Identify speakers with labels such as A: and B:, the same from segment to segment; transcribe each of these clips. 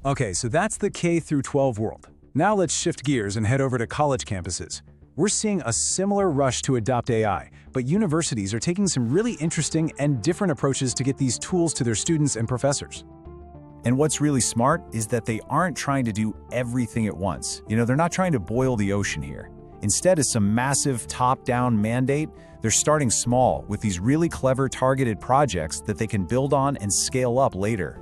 A: Okay, so that's the K through 12 world. Now let's shift gears and head over to college campuses. We're seeing a similar rush to adopt AI, but universities are taking some really interesting and different approaches to get these tools to their students and professors.
B: And what's really smart is that they aren't trying to do everything at once. They're not trying to boil the ocean here. Instead of some massive top-down mandate, they're starting small with these really clever targeted projects that they can build on and scale up later.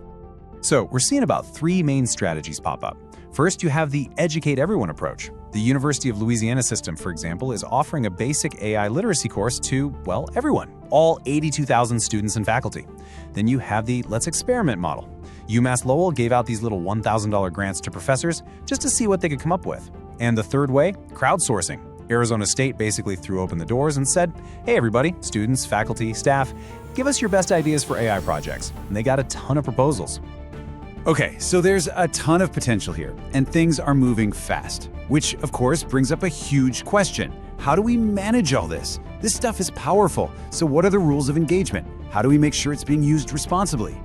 A: So we're seeing about 3 main strategies pop up. First, you have the educate everyone approach. The University of Louisiana system, for example, is offering a basic AI literacy course to, well, everyone, all 82,000 students and faculty. Then you have the let's experiment model. UMass Lowell gave out these little $1,000 grants to professors just to see what they could come up with. And the third way, crowdsourcing. Arizona State basically threw open the doors and said, hey everybody, students, faculty, staff, give us your best ideas for AI projects. And they got a ton of proposals.
B: Okay, so there's a ton of potential here, and things are moving fast, which of course brings up a huge question. How do we manage all this? This stuff is powerful, so what are the rules of engagement? How do we make sure it's being used responsibly?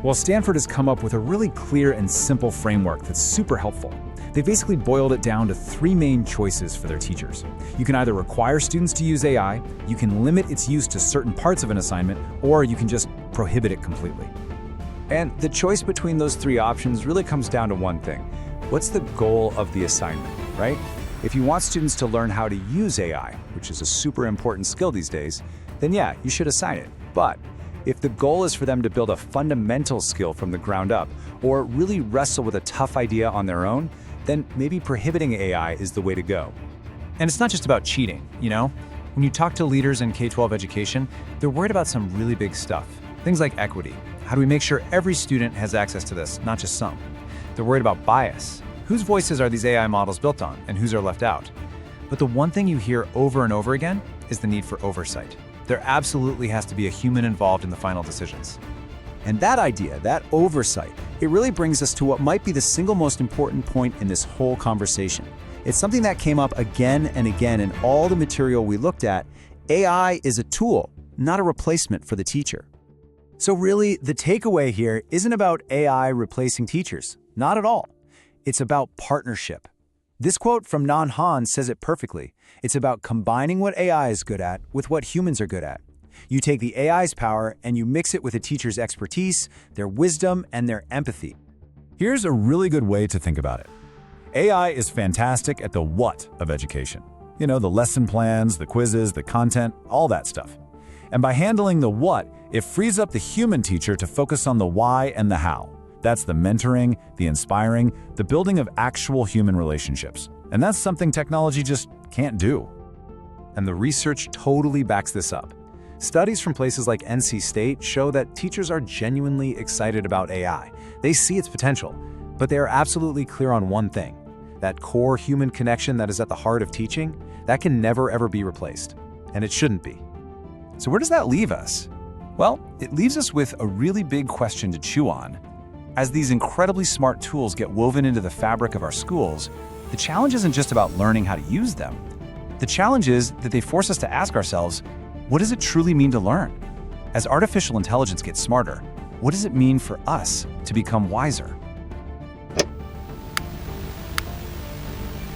A: Well, Stanford has come up with a really clear and simple framework that's super helpful. They basically boiled it down to 3 main choices for their teachers. You can either require students to use AI, you can limit its use to certain parts of an assignment, or you can just prohibit it completely. And the choice between those 3 options really comes down to one thing. What's the goal of the assignment, right? If you want students to learn how to use AI, which is a super important skill these days, then yeah, you should assign it. But if the goal is for them to build a fundamental skill from the ground up, or really wrestle with a tough idea on their own, then maybe prohibiting AI is the way to go. And it's not just about cheating, When you talk to leaders in K-12 education, they're worried about some really big stuff. Things like equity. How do we make sure every student has access to this, not just some? They're worried about bias. Whose voices are these AI models built on, and whose are left out? But the one thing you hear over and over again is the need for oversight. There absolutely has to be a human involved in the final decisions. And that idea, that oversight, it really brings us to what might be the single most important point in this whole conversation. It's something that came up again and again in all the material we looked at. AI is a tool, not a replacement for the teacher. So really, the takeaway here isn't about AI replacing teachers. Not at all. It's about partnership. This quote from Nan Han says it perfectly. It's about combining what AI is good at with what humans are good at. You take the AI's power and you mix it with a teacher's expertise, their wisdom, and their empathy.
B: Here's a really good way to think about it. AI is fantastic at the what of education. The lesson plans, the quizzes, the content, all that stuff. And by handling the what, it frees up the human teacher to focus on the why and the how. That's the mentoring, the inspiring, the building of actual human relationships. And that's something technology just can't do.
A: And the research totally backs this up. Studies from places like NC State show that teachers are genuinely excited about AI. They see its potential, but they are absolutely clear on one thing. That core human connection that is at the heart of teaching, that can never ever be replaced. And it shouldn't be. So where does that leave us? Well, it leaves us with a really big question to chew on. As these incredibly smart tools get woven into the fabric of our schools, the challenge isn't just about learning how to use them. The challenge is that they force us to ask ourselves, what does it truly mean to learn? As artificial intelligence gets smarter, what does it mean for us to become wiser?